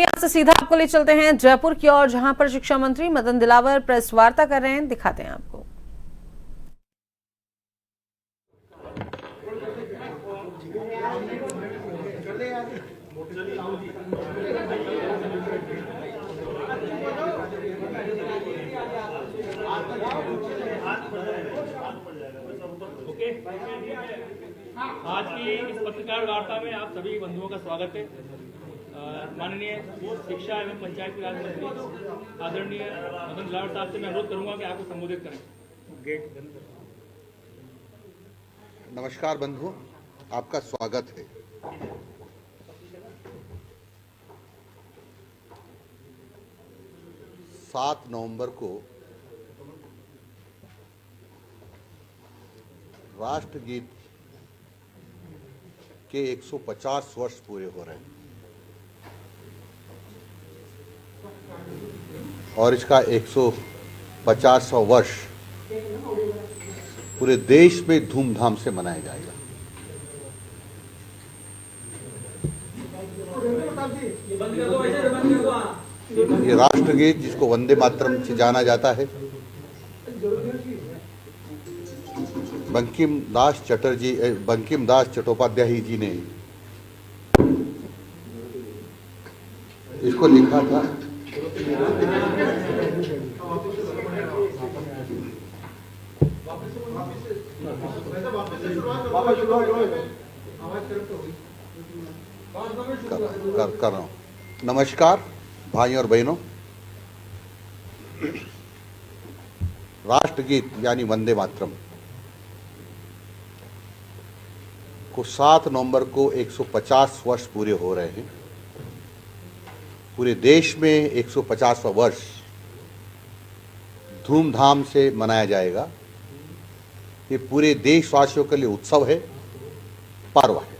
यहाँ से सीधा आपको ले चलते हैं जयपुर की ओर, जहां पर शिक्षा मंत्री मदन दिलावर प्रेस वार्ता कर रहे हैं। दिखाते हैं आपको। आज की इस पत्रकार वार्ता में आप सभी बंधुओं का स्वागत है। माननीय शिक्षा एवं पंचायती राज मंत्री आदरणीय मदन दिलावर साहब से मैं अनुरोध करूंगा कि आपको संबोधित करें। नमस्कार बंधुओं, आपका स्वागत है। सात नवंबर को राष्ट्रगीत के 150 वर्ष पूरे हो रहे हैं और इसका 150वां वर्ष पूरे देश में धूमधाम से मनाया जाएगा। ये राष्ट्रगीत, जिसको वंदे मातरम से जाना जाता है, बंकिम दास चट्टोपाध्याय जी ने इसको लिखा था। कर रहा हूं। नमस्कार भाई और बहनों, राष्ट्रगीत यानी वंदे मातरम को 7 नवंबर को 150 वर्ष पूरे हो रहे हैं। पूरे देश में 150वां वर्ष धूमधाम से मनाया जाएगा। ये पूरे देशवासियों के लिए उत्सव है, पर्व है।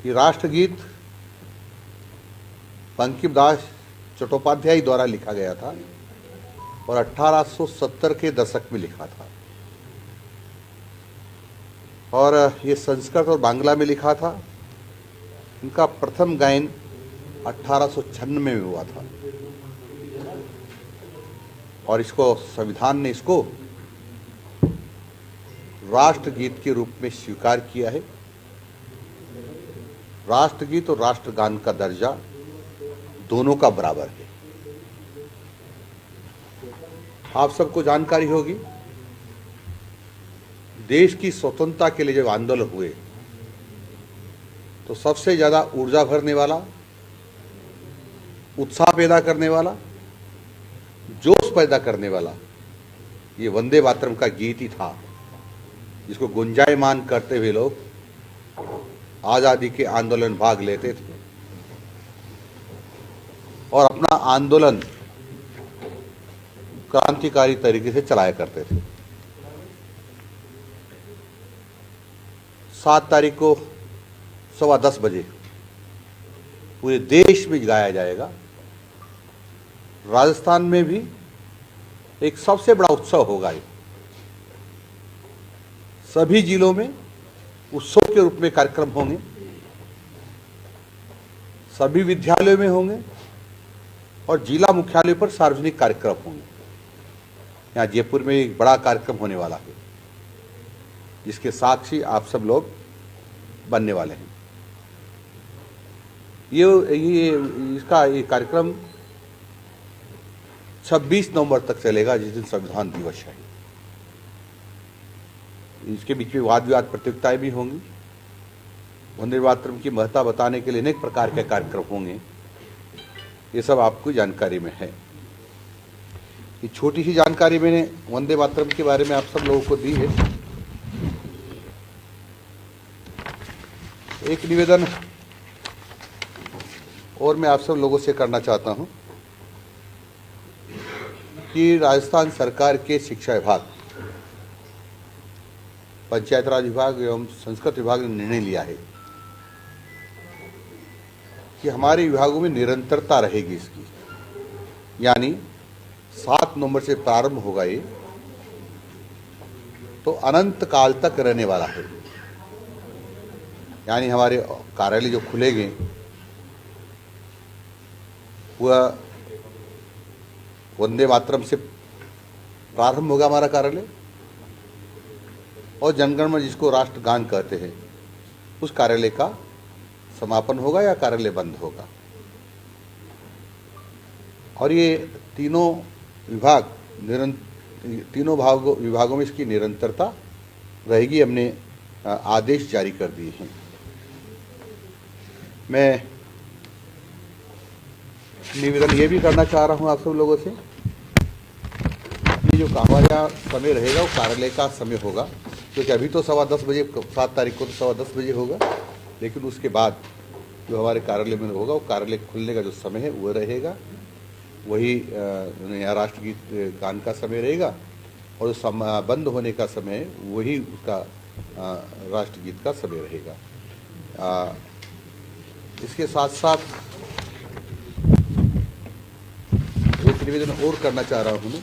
ये राष्ट्रगीत बंकिम दास चट्टोपाध्याय द्वारा लिखा गया था और 1870 के दशक में लिखा था और ये संस्कृत और बांग्ला में लिखा था। इनका प्रथम गायन 1896 में हुआ था और इसको संविधान ने इसको राष्ट्रगीत के रूप में स्वीकार किया है। राष्ट्रगीत और राष्ट्रगान का दर्जा दोनों का बराबर है। आप सबको जानकारी होगी, देश की स्वतंत्रता के लिए जब आंदोलन हुए तो सबसे ज्यादा ऊर्जा भरने वाला, उत्साह पैदा करने वाला, जोश पैदा करने वाला ये वंदे मातरम का गीत ही था, जिसको गुंजायमान करते हुए लोग आजादी के आंदोलन भाग लेते थे और अपना आंदोलन क्रांतिकारी तरीके से चलाया करते थे। 7 तारीख को 10:15 बजे पूरे देश में गाया जाएगा। राजस्थान में भी एक सबसे बड़ा उत्सव होगा। ये सभी जिलों में उत्सव के रूप में कार्यक्रम होंगे, सभी विद्यालयों में होंगे और जिला मुख्यालय पर सार्वजनिक कार्यक्रम होंगे। यहाँ जयपुर में एक बड़ा कार्यक्रम होने वाला है, जिसके साक्षी आप सब लोग बनने वाले हैं। ये कार्यक्रम 26 नवंबर तक चलेगा, जिस दिन संविधान दिवस है। इसके बीच में वाद विवाद प्रतियोगिताएं भी होंगी। वंदे मातरम की महत्ता बताने के लिए अनेक प्रकार के कार्यक्रम होंगे। ये सब आपको जानकारी में है। ये छोटी सी जानकारी मैंने वंदे मातरम के बारे में आप सब लोगों को दी है। एक निवेदन और मैं आप सब लोगों से करना चाहता हूं कि राजस्थान सरकार के शिक्षा विभाग, पंचायत राज विभाग एवं संस्कृत विभाग ने निर्णय लिया है कि हमारे विभागों में निरंतरता रहेगी इसकी। यानी 7 नवंबर से प्रारंभ होगा ये, तो अनंत काल तक रहने वाला है। यानी हमारे कार्यालय जो खुलेंगे वह वंदे मातरम से प्रारंभ होगा हमारा कार्यालय, और जनगण मन जिसको राष्ट्रगान कहते हैं उस कार्यालय का समापन होगा या कार्यालय बंद होगा। और ये तीनों विभागों में इसकी निरंतरता रहेगी। हमने आदेश जारी कर दिए हैं। मैं निवेदन ये भी करना चाह रहा हूँ आप सब लोगों से, ये जो कामवाजा समय रहेगा वो कार्यालय का समय होगा, क्योंकि अभी तो 10:15 बजे 7 तारीख को तो 10:15 बजे होगा, लेकिन उसके बाद जो हमारे कार्यालय में होगा वो कार्यालय खुलने का जो समय है वो रहेगा, वही यहाँ राष्ट्रगीत गान का समय रहेगा, और जो बंद होने का समय है वही उसका राष्ट्रगीत का समय रहेगा। इसके साथ साथ एक निवेदन और करना चाह रहा हूँ मैं।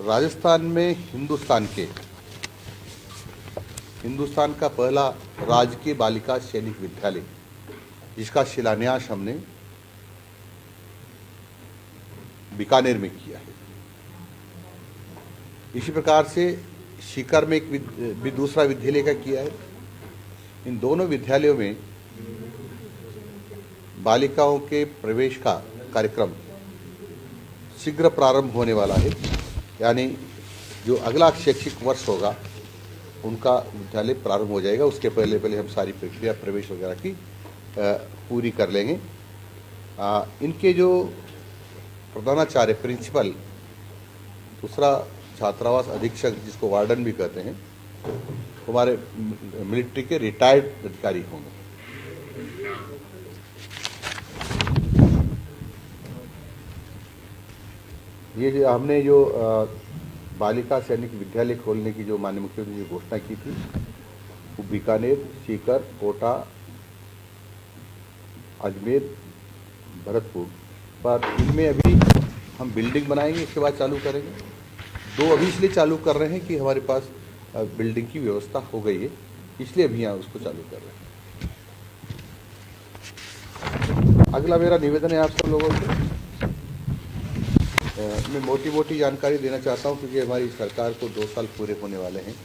राजस्थान में हिंदुस्तान का पहला राजकीय बालिका सैनिक विद्यालय, जिसका शिलान्यास हमने बीकानेर में किया है। इसी प्रकार से सीकर में एक दूसरा विद्यालय का किया है। इन दोनों विद्यालयों में बालिकाओं के प्रवेश का कार्यक्रम शीघ्र प्रारंभ होने वाला है, यानी जो अगला शैक्षिक वर्ष होगा उनका विद्यालय प्रारंभ हो जाएगा। उसके पहले हम सारी प्रक्रिया प्रवेश वगैरह की पूरी कर लेंगे। इनके जो प्रधानाचार्य प्रिंसिपल, दूसरा छात्रावास अधीक्षक जिसको वार्डन भी कहते हैं, हमारे मिलिट्री के रिटायर्ड अधिकारी होंगे। ये जो हमने जो बालिका सैनिक विद्यालय खोलने की जो माननीय मुख्यमंत्री ने घोषणा की थी, वो बीकानेर, सीकर, कोटा, अजमेर, भरतपुर पर, इनमें अभी हम बिल्डिंग बनाएंगे, इसके बाद चालू करेंगे। 2 अभी इसलिए चालू कर रहे हैं कि हमारे पास बिल्डिंग की व्यवस्था हो गई है, इसलिए अभी यहाँ उसको चालू कर रहे हैं। अगला मेरा निवेदन है आप सब लोगों से। मैं मोटी जानकारी देना चाहता हूँ, क्योंकि हमारी सरकार को 2 साल पूरे होने वाले हैं।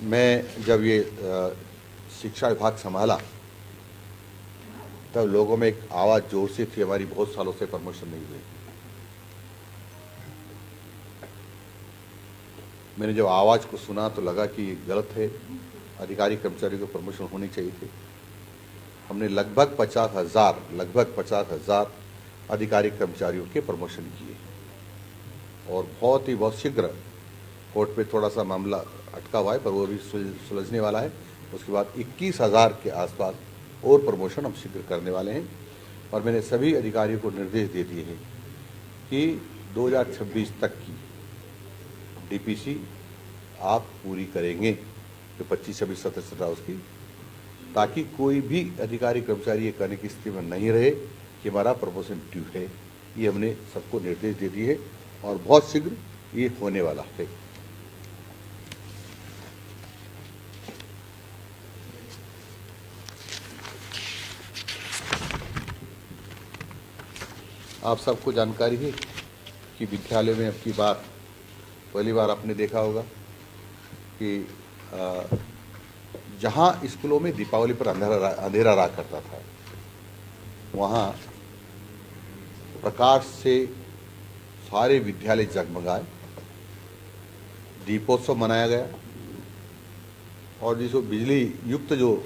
मैं जब ये शिक्षा विभाग संभाला तब लोगों में एक आवाज़ जोर से थी, हमारी बहुत सालों से प्रमोशन नहीं हुई। मैंने जब आवाज़ को सुना तो लगा कि ये गलत है, अधिकारी कर्मचारियों को प्रमोशन होनी चाहिए थी। हमने लगभग 50,000 अधिकारी कर्मचारियों के प्रमोशन किए, और बहुत शीघ्र कोर्ट पे थोड़ा सा मामला अटका हुआ है, पर वो भी सुलझने वाला है। उसके बाद 21,000 के आसपास और प्रमोशन हम शीघ्र करने वाले हैं। और मैंने सभी अधिकारियों को निर्देश दे दिए हैं कि 2026 तक की डीपीसी आप पूरी करेंगे, जो 25, 26, 27, 17 उसकी, ताकि कोई भी अधिकारी कर्मचारी ये कहने की स्थिति में नहीं रहे कि हमारा प्रमोशन ड्यू है। ये हमने सबको निर्देश दे दिए, और बहुत शीघ्र ये होने वाला है। आप सबको जानकारी है कि विद्यालय में अब की बार पहली बार आपने देखा होगा कि जहाँ स्कूलों में दीपावली पर अंधेरा रहा करता था, वहाँ प्रकाश से सारे विद्यालय जगमगाए, दीपोत्सव मनाया गया, और जिसको बिजली युक्त जो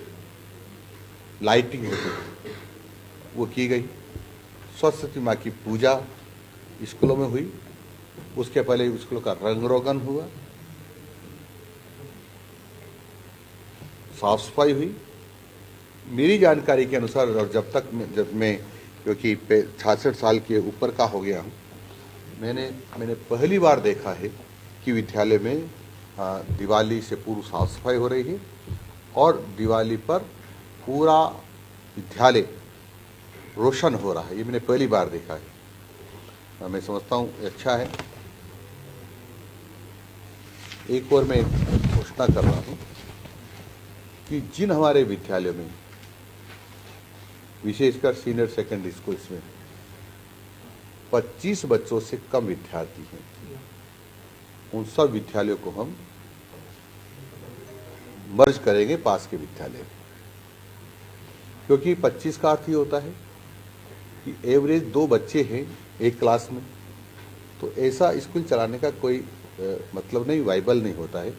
लाइटिंग होती वो की गई। सरस्वती माँ की पूजा स्कूलों में हुई, उसके पहले स्कूलों का रंग रोगन हुआ, साफ सफाई हुई। मेरी जानकारी के अनुसार, और जब मैं क्योंकि 66 साल के ऊपर का हो गया हूँ, मैंने पहली बार देखा है कि विद्यालय में दिवाली से पूर्व साफ सफाई हो रही है, और दिवाली पर पूरा विद्यालय रोशन हो रहा है। ये मैंने पहली बार देखा है। मैं समझता हूँ अच्छा है। एक और मैं घोषणा कर रहा हूँ कि जिन हमारे विद्यालयों में विशेषकर सीनियर सेकेंडरी स्कूल्स में 25 बच्चों से कम विद्यार्थी हैं, उन सब विद्यालयों को हम मर्ज करेंगे पास के विद्यालय में, क्योंकि 25 का अर्थ ही होता है कि एवरेज 2 बच्चे हैं एक क्लास में, तो ऐसा स्कूल चलाने का कोई मतलब नहीं, वाइबल नहीं होता है।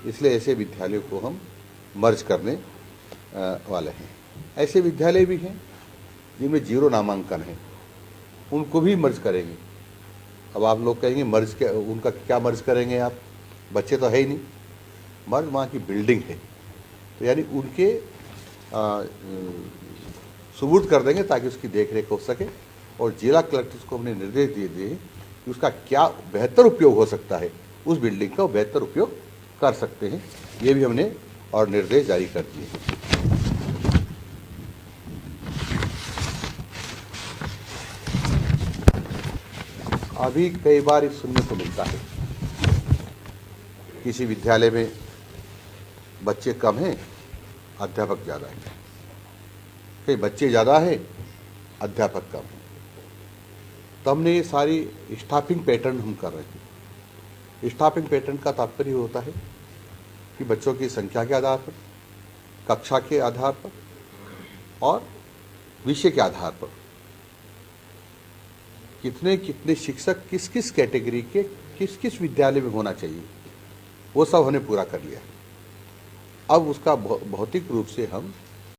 इसलिए ऐसे विद्यालयों को हम मर्ज करने वाले हैं। ऐसे विद्यालय भी हैं जिनमें 0 नामांकन है, उनको भी मर्ज करेंगे। अब आप लोग कहेंगे मर्ज क्या, उनका क्या मर्ज करेंगे आप, बच्चे तो है ही नहीं, मर्ज वहाँ की बिल्डिंग है, तो यानी उनके सुबूत कर देंगे ताकि उसकी देखरेख हो सके। और जिला कलेक्टर को हमने निर्देश दिए कि उसका क्या बेहतर उपयोग हो सकता है, उस बिल्डिंग का बेहतर उपयोग कर सकते हैं, ये भी हमने और निर्देश जारी कर दिए हैं। अभी कई बार ये सुनने को मिलता है किसी विद्यालय में बच्चे कम हैं, अध्यापक ज़्यादा हैं, कई बच्चे ज़्यादा हैं, अध्यापक कम हैं। तो हमने ये सारी स्टाफिंग पैटर्न हम कर रहे हैं। स्टाफिंग पैटर्न का तात्पर्य होता है कि बच्चों की संख्या के आधार पर, कक्षा के आधार पर और विषय के आधार पर कितने कितने शिक्षक किस किस कैटेगरी के किस किस विद्यालय में होना चाहिए, वो सब हमने पूरा कर लिया। अब उसका भौतिक रूप से हम